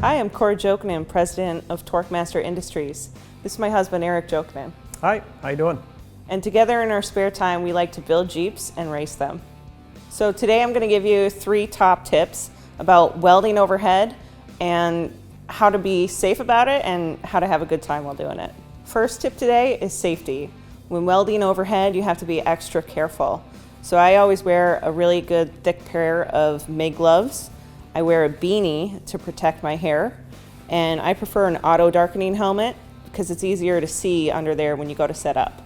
Hi, I'm Cora Jokinen, president of Torq-Masters Industries. This is my husband, Eric Jokinen. Hi, how you doing? And together in our spare time, we like to build Jeeps and race them. So today I'm going to give you 3 top tips about welding overhead and how to be safe about it and how to have a good time while doing it. First tip today is safety. When welding overhead, you have to be extra careful. So I always wear a really good thick pair of MIG gloves. I wear a beanie to protect my hair, and I prefer an auto darkening helmet because it's easier to see under there when you go to set up.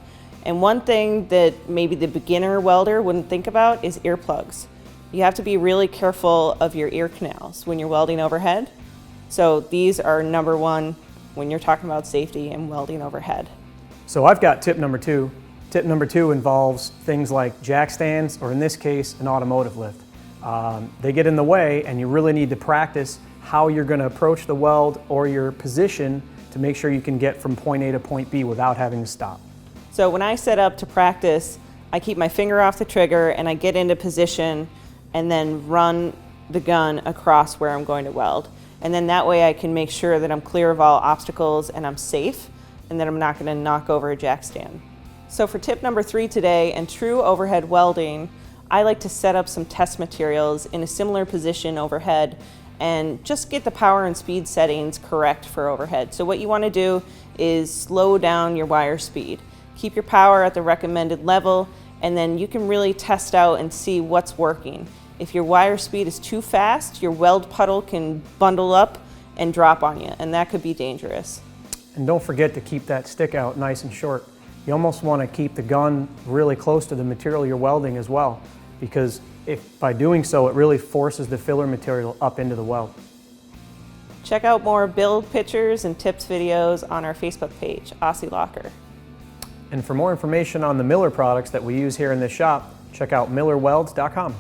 And one thing that maybe the beginner welder wouldn't think about is earplugs. You have to be really careful of your ear canals when you're welding overhead. So these are number 1 when you're talking about safety and welding overhead. So I've got tip number 2. Tip number 2 involves things like jack stands, or in this case, an automotive lift. They get in the way, and you really need to practice how you're going to approach the weld or your position to make sure you can get from point A to point B without having to stop. So when I set up to practice, I keep my finger off the trigger and I get into position and then run the gun across where I'm going to weld. And then that way I can make sure that I'm clear of all obstacles and I'm safe and that I'm not going to knock over a jack stand. So for tip number 3 today, and true overhead welding, I like to set up some test materials in a similar position overhead and just get the power and speed settings correct for overhead. So what you want to do is slow down your wire speed. Keep your power at the recommended level, and then you can really test out and see what's working. If your wire speed is too fast, your weld puddle can bundle up and drop on you, and that could be dangerous. And don't forget to keep that stick out nice and short. You almost want to keep the gun really close to the material you're welding as well, because if by doing so, it really forces the filler material up into the weld. Check out more build pictures and tips videos on our Facebook page, Aussie Locker. And for more information on the Miller products that we use here in this shop, check out millerwelds.com.